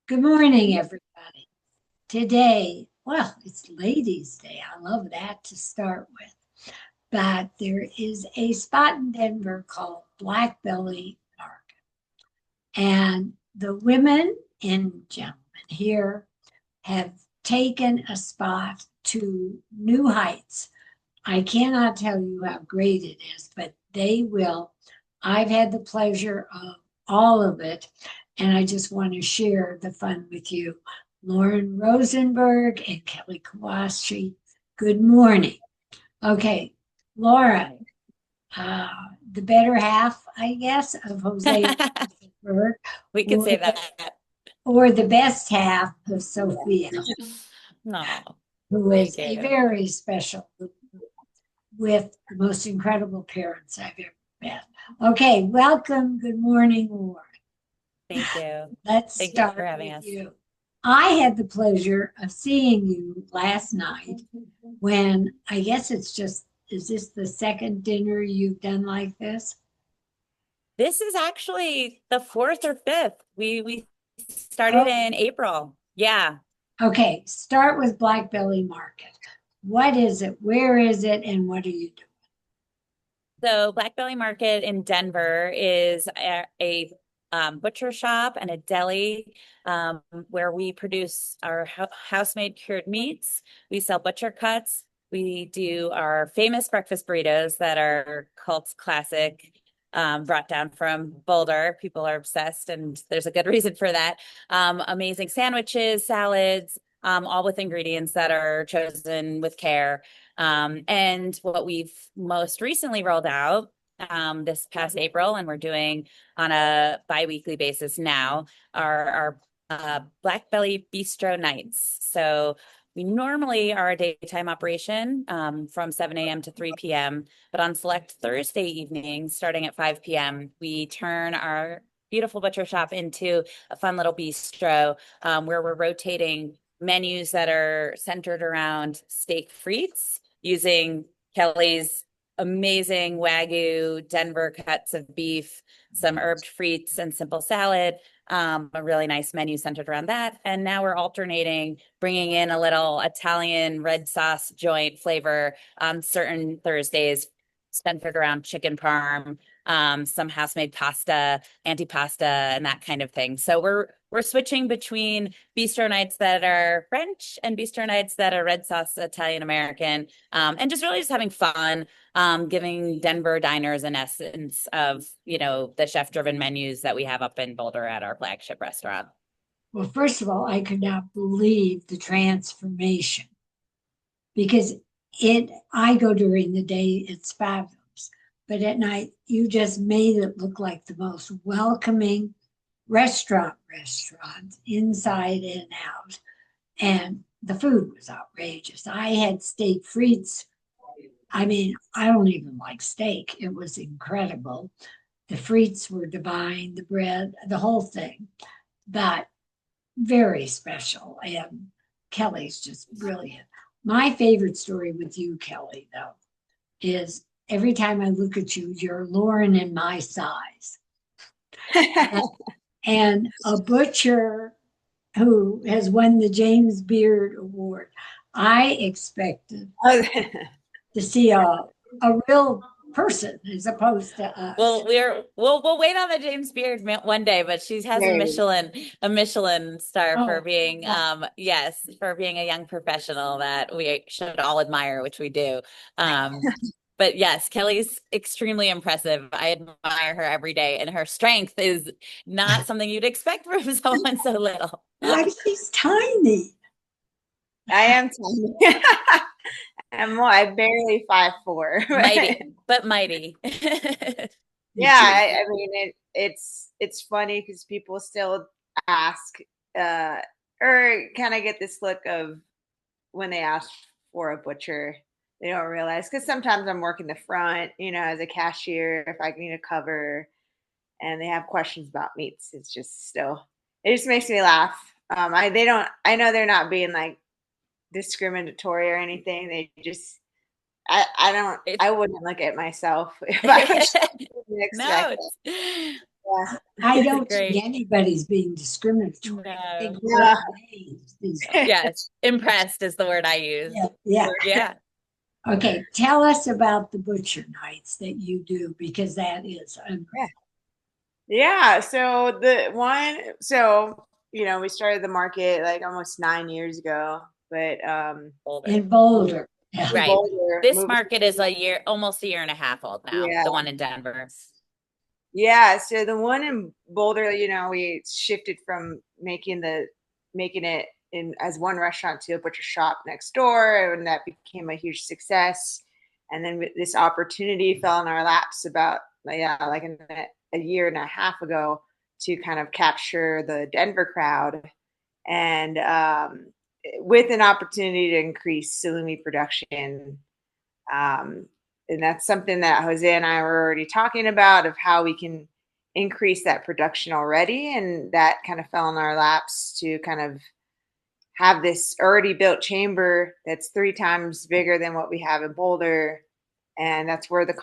Good morning, everybody. Today, well, it's Ladies' Day. I love that to start with. But there is a spot in Denver called Blackbelly Market. And the women and gentlemen here have taken a spot to new heights. I cannot tell you how great it is, but they will. I've had the pleasure of all of it, and I just want to share the fun with you. Lauren Rosenberg and Kelly Kawachi, good morning. Okay, Laura, uh, the better half, I guess, of Jose Rosenberg, We could or say the, that. or the best half of Sophia, No, who is thank a you. very special with the most incredible parents I've ever met. Okay, welcome. Good morning, Laura. Thank you. Let's Thank you for start having with us. you. I had the pleasure of seeing you last night when I guess it's just, is this the second dinner you've done like this? This is actually the fourth or fifth. We started Oh, in April. Yeah. okay. Start with Blackbelly Market. What is it? Where is it? And what are you doing? So Blackbelly Market in Denver is a butcher shop and a deli where we produce our house-made cured meats. We sell butcher cuts. We do our famous breakfast burritos that are cult classic, brought down from Boulder. People are obsessed, and there's a good reason for that. Amazing sandwiches, salads, all with ingredients that are chosen with care. And what we've most recently rolled out this past April, and we're doing on a bi-weekly basis now, are our Black Belly Bistro nights. So we normally are a daytime operation from 7 a.m. to 3 p.m., but on select Thursday evenings, starting at 5 p.m., we turn our beautiful butcher shop into a fun little bistro where we're rotating menus that are centered around steak frites using Kelly's amazing Wagyu Denver cuts of beef, some herbed frites, and simple salad. A really nice menu centered around that. And now we're alternating, bringing in a little Italian red sauce joint flavor on certain Thursdays, centered around chicken parm, some house-made pasta, antipasta, and that kind of thing. So we're switching between bistro nights that are French and bistro nights that are red sauce Italian American, and just really just having fun, giving Denver diners an essence of, the chef-driven menus that we have up in Boulder at our flagship restaurant. Well, first of all, I could not believe the transformation because I go during the day, it's fabulous. But at night, you just made it look like the most welcoming restaurant inside and out. And the food was outrageous. I had steak frites. I mean, I don't even like steak. It was incredible. The frites were divine, the bread, the whole thing, but very special. And Kelly's just brilliant. My favorite story with you, Kelly, though, is every time I look at you, you're Lauren in my size. And a butcher who has won the James Beard Award. I expected to see a real person as opposed to us. Well, we'll wait on the James Beard one day, but she has Maybe. A Michelin star for Oh, being well, yes, for being a young professional that we should all admire, which we do. But yes, Kelly's extremely impressive. I admire her every day, and her strength is not something you'd expect from someone so little. she's tiny. I am tiny. I barely 5'4". Mighty, but mighty. Yeah, I mean it's funny because people still ask uh or kind of get this look of when they ask for a butcher, they don't realize because sometimes I'm working the front, as a cashier if I need a cover and they have questions about meats. It just makes me laugh. I know they're not being like discriminatory or anything. I It's I wouldn't look at myself if I was expect no, that. Yeah. I don't Great. think anybody's being discriminatory. I No. think Yeah. we're amazed is- Yes, impressed is the word I use. yeah. Yeah. Okay, tell us about the butcher nights that you do because that is unreal. Yeah. So we started the market like almost 9 years ago, but Older. In Boulder. Yeah. in Right. Boulder, This moving- market is almost a year and a half old now, Yeah. the one in Denver. Yeah, so the one in Boulder, we shifted from making it in as one restaurant to a butcher shop next door, and that became a huge success. And then this opportunity fell in our laps about like a year and a half ago to kind of capture the Denver crowd, and with an opportunity to increase salumi production. Um, and that's something that Jose and I were already talking about of how we can increase that production already. And that kind of fell in our laps to kind of have this already built chamber that's 3 times bigger than what we have in Boulder. And that's where the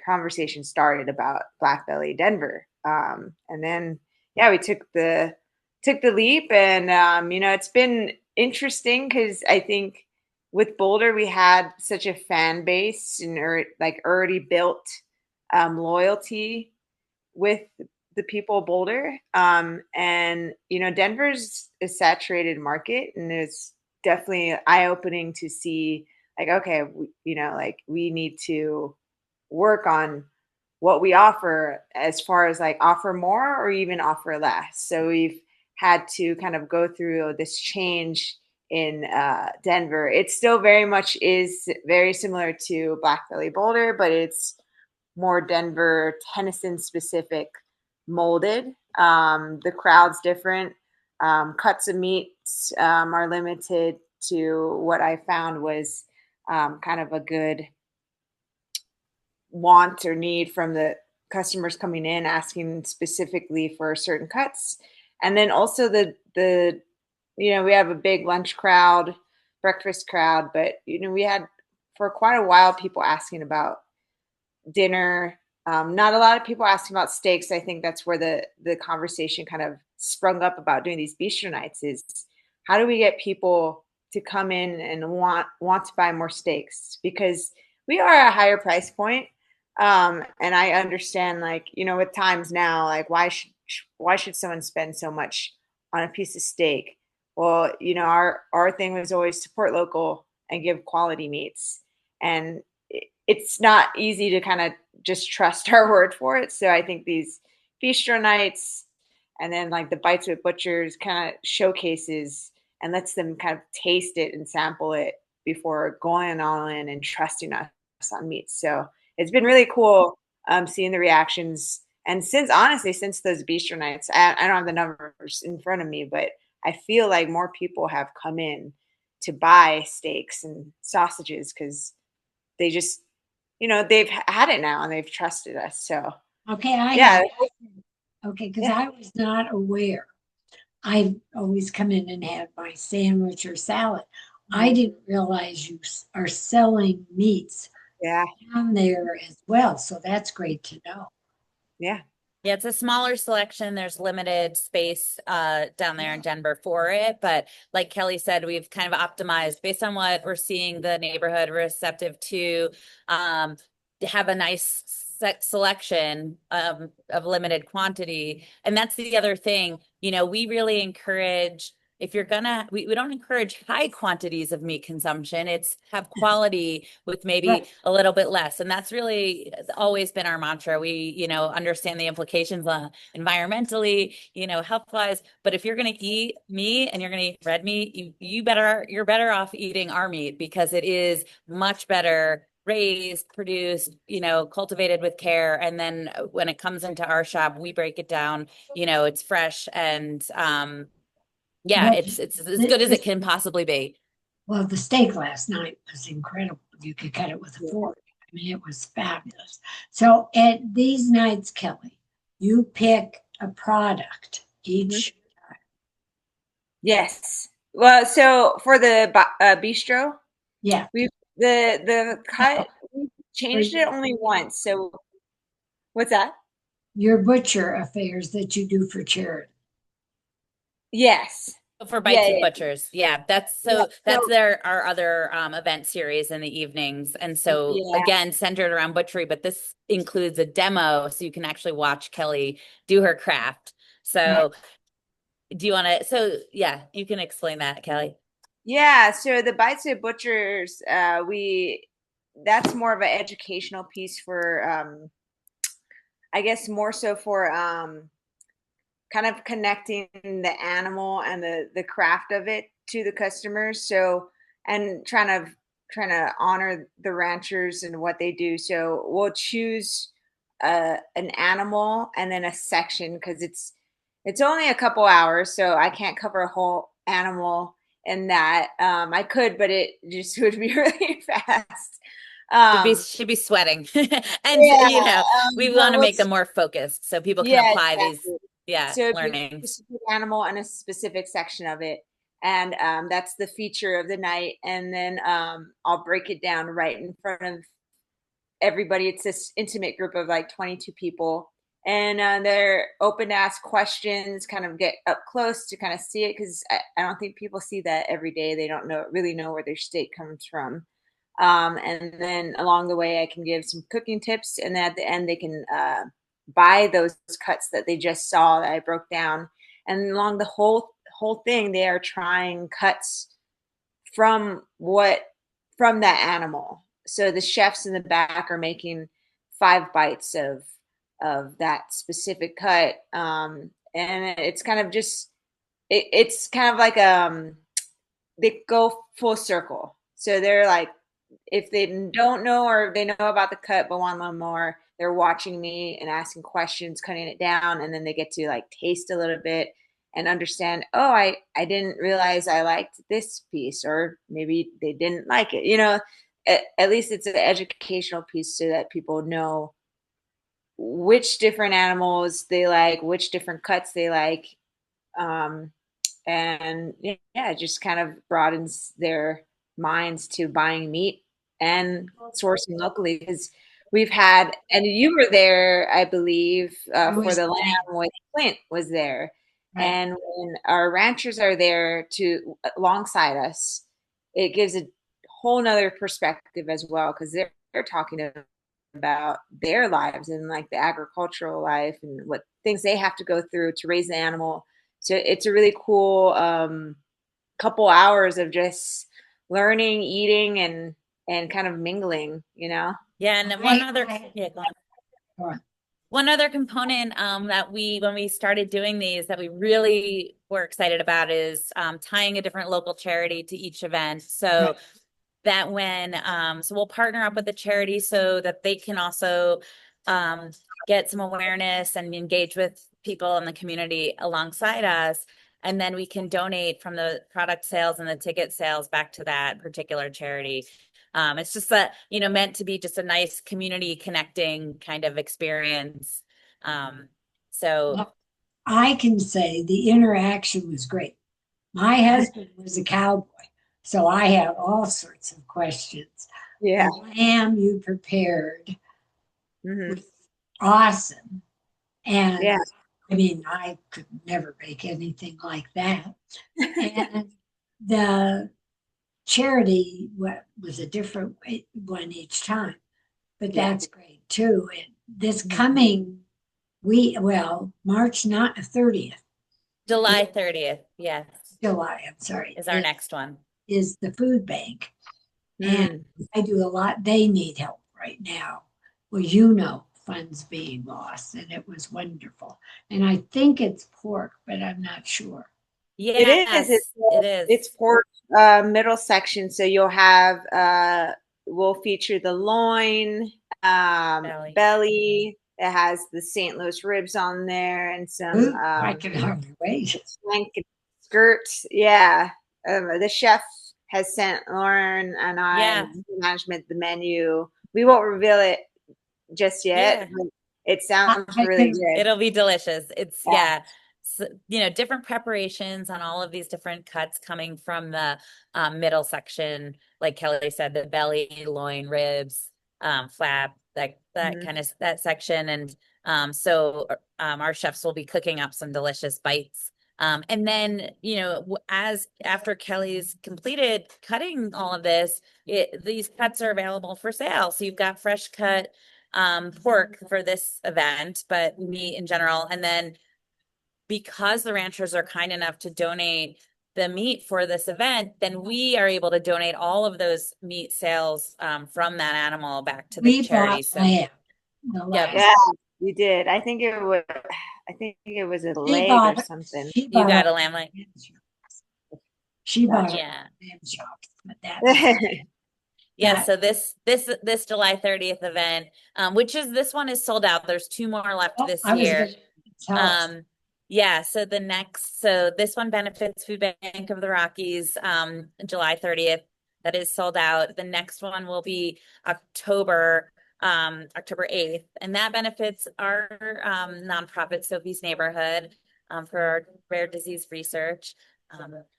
conversation started about Blackbelly Denver. And then, yeah, we took the leap, and it's been interesting because I think with Boulder we had such a fan base and like already built loyalty with the people of Boulder. And Denver's a saturated market, and it's definitely eye opening to see like, okay, like we need to work on what we offer as far as like offer more or even offer less. So we've had to kind of go through this change in Denver. It still very much is very similar to Blackbelly Boulder, but it's more Denver, Tennyson specific molded. The crowd's different. Cuts of meats are limited to what I found was kind of a good want or need from the customers coming in asking specifically for certain cuts. And then also the we have a big lunch crowd, breakfast crowd, but we had for quite a while people asking about dinner. Not a lot of people asking about steaks. I think that's where the conversation kind of sprung up about doing these bistro nights is how do we get people to come in and want to buy more steaks, because we are at a higher price point. And I understand, like, with times now, like why should someone spend so much on a piece of steak? Well, our thing was always support local and give quality meats. And it's not easy to kind of just trust our word for it. So I think these bistro nights and then like the Bites with Butchers kind of showcases and lets them kind of taste it and sample it before going all in and trusting us on meats. So it's been really cool seeing the reactions. And since those bistro nights, I don't have the numbers in front of me, but I feel like more people have come in to buy steaks and sausages because they just, they've had it now and they've trusted us. So Okay, yeah, because yeah. I was not aware. I always come in and have my sandwich or salad. I didn't realize you are selling meats Yeah, down there as well. So that's great to know. yeah. Yeah, it's a smaller selection. There's limited space down there in Denver for it. But like Kelly said, we've kind of optimized based on what we're seeing the neighborhood receptive to have a nice selection of limited quantity. And that's the other thing, we really encourage if you're we don't encourage high quantities of meat consumption. It's have quality with maybe Right. a little bit less. And that's really always been our mantra. We, understand the implications environmentally, health wise. But if you're going to eat meat and you're going to eat red meat, you're better off eating our meat because it is much better raised, produced, cultivated with care. And then when it comes into our shop, we break it down, it's fresh and, yeah, Well, it's as good as it can possibly be. Well, the steak last night was incredible. You could cut it with a fork. I mean, it was fabulous. So at these nights, Kelly, you pick a product each. Yes. Well, so for the bistro, Yeah. the cut, we changed it only For once. So what's that? your butcher affairs that you do for charity. Yes. For Yeah, Bites of yeah, Butchers. Yeah, that's yeah. that's So our other event series in the evenings. And so yeah, again, centered around butchery, but this includes a demo so you can actually watch Kelly do her craft. Right. So do you want to, so yeah, you can explain that, Kelly. yeah. So the Bites of Butchers, we that's more of an educational piece for I guess more so for kind of connecting the animal and the craft of it to the customers. So and trying to honor the ranchers and what they do. So we'll choose an animal and then a section because it's only a couple hours, so I can't cover a whole animal in that. I could, but it just would be really fast. Should be sweating. And Yeah, we but want to make them more focused so people can yeah, apply these, exactly. yeah, So it'd be a learnings. specific animal and a specific section of it. And that's the feature of the night. And then I'll break it down right in front of everybody. It's this intimate group of like 22 people. And they're open to ask questions, kind of get up close to kind of see it because I don't think people see that every day. They don't really know where their steak comes from. And then along the way, I can give some cooking tips, and then at the end, they can buy those cuts that they just saw that I broke down. And along the whole thing, they are trying cuts from from that animal. So the chefs in the back are making 5 bites of that specific cut, and it's kind of just it's kind of like they go full circle. So they're like, if they don't know or they know about the cut but want to learn more, they're watching me and asking questions, cutting it down, and then they get to like taste a little bit and understand, oh, I didn't realize I liked this piece, or maybe they didn't like it. At least it's an educational piece so that people know which different animals they like, which different cuts they like. Um, and yeah, it just kind of broadens their minds to buying meat and sourcing locally because we've had, and you were there, I believe, I for was the saying, lamb with Clint was there. right. And when our ranchers are there to alongside us, it gives a whole nother perspective as well because they're talking about their lives and like the agricultural life and what things they have to go through to raise the animal. So it's a really cool couple hours of just learning, eating, and kind of mingling. Yeah. And then I yeah, go on. go on. One other component that when we started doing these, that we really were excited about is tying a different local charity to each event. So Right. that so we'll partner up with the charity so that they can also um, get some awareness and engage with people in the community alongside us. And then we can donate from the product sales and the ticket sales back to that particular charity. It's just meant to be just a nice community connecting kind of experience. Um, so Well, I can say the interaction was great. My husband was a cowboy, so I had all sorts of questions. The Yeah. lamb you prepared Hmm. was awesome. And Yeah. I mean, I could never make anything like that. And the charity was a different one each time, but Yeah. that's great too. And this coming March not 30th, July 30th, yes, July, I'm sorry, is our next one. is the food bank. And Mm. I do a lot. They need help right now. Well, funds being lost, and it was wonderful. And I think it's pork, but I'm not sure. It is. Yes, it It's is. for middle section, so you'll have we'll feature the loin, Belly. belly. It has the St. Louis ribs on there and some Ooh, I can hardly wait. flank skirt. Yeah, the chef has sent Lauren and I Yeah, and management the menu. We won't reveal it just yet, yeah. but it sounds I really can, good. It'll be delicious. It's Yeah. yeah. So, different preparations on all of these different cuts coming from the middle section, like Kelly said, the belly, loin, ribs, flap, that Mhm. kind of that section, and So our chefs will be cooking up some delicious bites. And then, after Kelly's completed cutting all of this, these cuts are available for sale. So you've got fresh cut pork for this event, but meat in general. And then because the ranchers are kind enough to donate the meat for this event, then we are able to donate all of those meat sales from that animal back to the We charity. bought So, lamb. The yep. last. Yeah, you did. I think it was a leg or something. You got a lamb leg. She bought Yeah. lamb chops, but that's Yeah, so this July 30th event, this one is sold out. There's 2 more left this year. So this one benefits Food Bank of the Rockies, July 30th. That is sold out. The next one will be October 8th, and that benefits our nonprofit Sophie's Neighborhood for our rare disease research.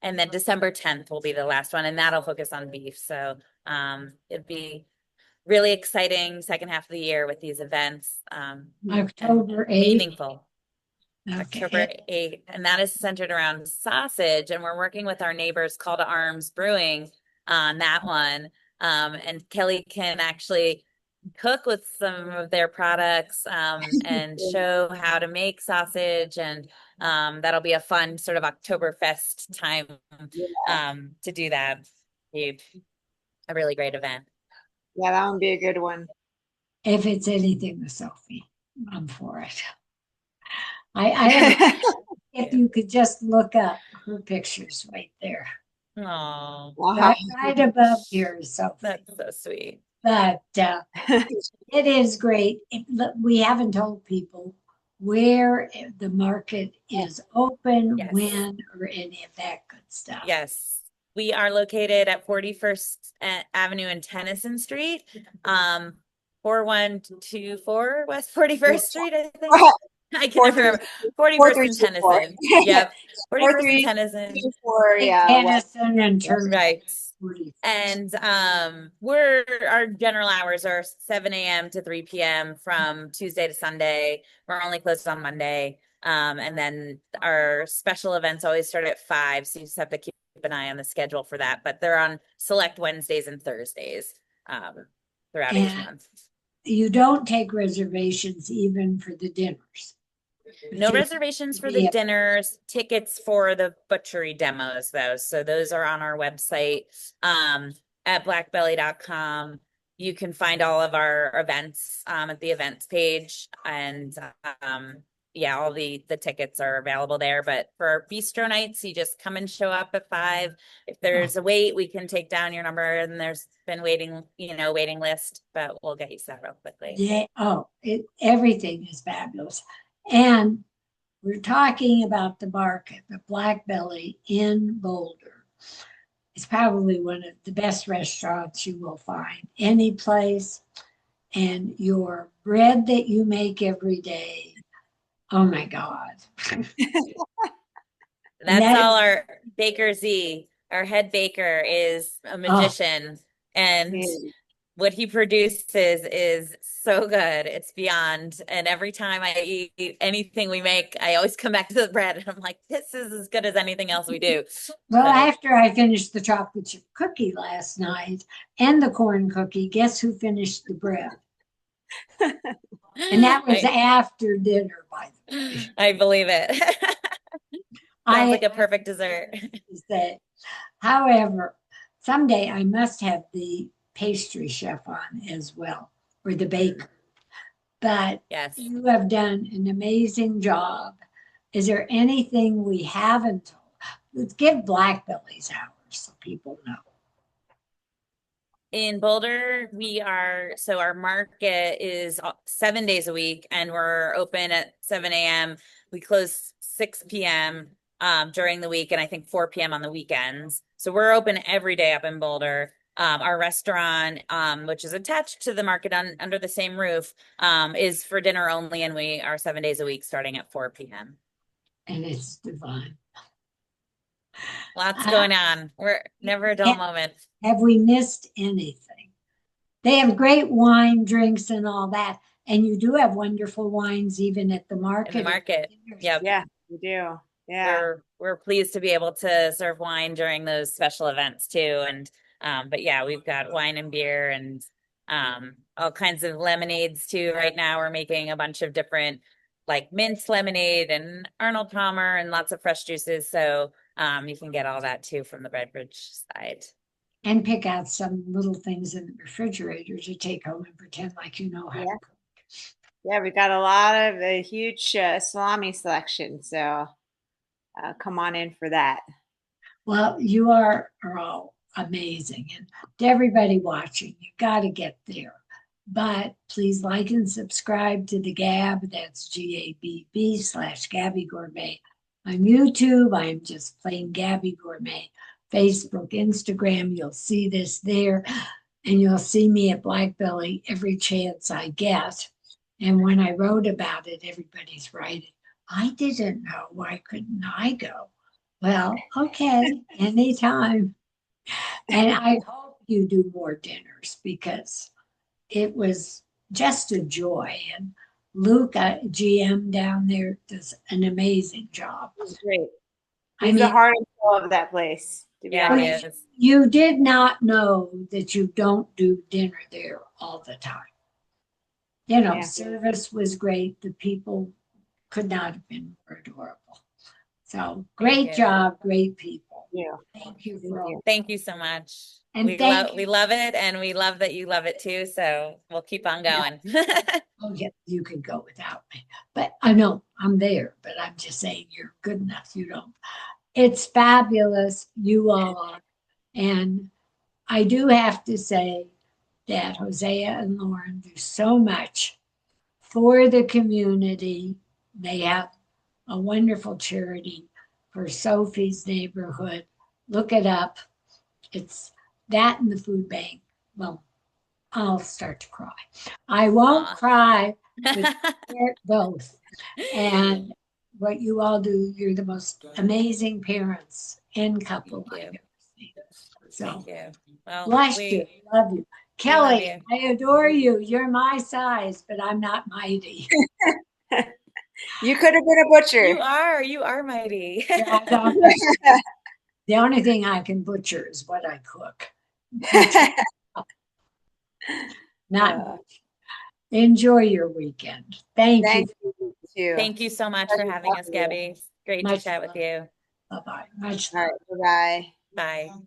And then December 10th will be the last one, and that'll focus on beef. So it'd be really exciting second half of the year with these events. October 8th. Meaningful. Okay. October 8th. And that is centered around sausage. And we're working with our neighbors, Call to Arms Brewing, on that one. And Kelly can actually cook with some of their products and show how to make sausage. And that'll be a fun sort of Oktoberfest time to do that. A really great event. Yeah, that would be a good one. If it's anything with Sophie, I'm for it. I if you could just look up her pictures right there. Oh, right above yours, Sophie. That's so sweet. But it is great. We haven't told people where the market is open, when, or any of that good stuff. Yes. We are located at 41st Avenue and Tennyson Street, 4124 West 41st Street, I think. I can't remember. 41st and Tennyson. Yep. 41st and Tennyson. Tennyson and Turner. Right. And our general hours are 7 a.m. to 3 p.m. from Tuesday to Sunday. We're only closed on Monday. And then our special events always start at 5. So you just have to keep an eye on the schedule for that. But they're on select Wednesdays and Thursdays throughout each month. You don't take reservations even for the dinners. No reservations for the dinners, tickets for the butchery demos, though. So those are on our website at blackbelly.com. You can find all of our events at the events page. And all the tickets are available there. But for our bistro nights, you just come and show up at 5. If there's a wait, we can take down your number, and there's been waiting list, but we'll get you set real quickly. Yeah. Everything is fabulous. And we're talking about the market, the Blackbelly in Boulder. It's probably one of the best restaurants you will find any place. And your bread that you make every day, oh my God. That's all our Baker Z. Our head baker is a magician, and what he produces is so good. It's beyond. And every time I eat anything we make, I always come back to the bread, and I'm like, this is as good as anything else we do. Well, after I finished the chocolate chip cookie last night and the corn cookie, guess who finished the bread? And that was after dinner, by the way. I believe it. Sounds like a perfect dessert. However, someday I must have the pastry chef on as well, or the baker. But you have done an amazing job. Is there anything we haven't told? Let's give Blackbelly's hours so people know. In Boulder, our market is 7 days a week, and we're open at 7 a.m. We close 6 p.m. During the week, and I think 4 p.m. on the weekends. So we're open every day up in Boulder. Our restaurant, which is attached to the market under the same roof, is for dinner only, and we are 7 days a week starting at 4 p.m. And it's divine. Lots going on. We're never a dull moment. Have we missed anything? They have great wine, drinks, and all that. And you do have wonderful wines even at the market. In the market. Yep. Yeah, we do. Yeah. We're pleased to be able to serve wine during those special events too. And but yeah, we've got wine and beer and all kinds of lemonades too. Right now we're making a bunch of different like mint lemonade and Arnold Palmer and lots of fresh juices. So you can get all that too from the beverage side. And pick out some little things in the refrigerator to take home and pretend like you know how to cook. Yeah, we got a huge salami selection. So come on in for that. Well, you are all amazing. And to everybody watching, you got to get there. But please like and subscribe to the Gabb. That's GABB / Gabby Gourmet. On YouTube, I'm just plain Gabby Gourmet. Facebook, Instagram, you'll see this there. And you'll see me at Blackbelly every chance I get. And when I wrote about it, everybody's writing, I didn't know. Why couldn't I go? Well, okay, anytime. And I hope you do more dinners because it was just a joy. And Luke, GM down there, does an amazing job. Great. I He's the mean, heart and soul of that place, to be honest. you did not know that you don't do dinner there all the time. You know, service was great. The people could not have been more adorable. So great job, great people. Yeah. Thank you for all. Thank you so much. And we love it, and we love that you love it too. So we'll keep on going. Oh yeah, you could go without me, but I know I'm there. But I'm just saying you're good enough. You don't. It's fabulous. You all are, and I do have to say that Hosea and Lauren do so much for the community. They have a wonderful charity for Sophie's neighborhood. Look it up. It's that and the food bank. Well, I'll start to cry. I won't cry, but both. And what you all do, you're the most amazing parents and couple I've ever seen. So, well, bless you. Love you. Kelly, love I adore you. You're my size, but I'm not mighty. You could have been a butcher. You are mighty. Yeah, the only thing I can butcher is what I cook. Not much. Enjoy your weekend. Thank you. Thank you so much for having us, Gabby. Great to chat with you. Bye-bye. Much love. All right, bye-bye. Bye.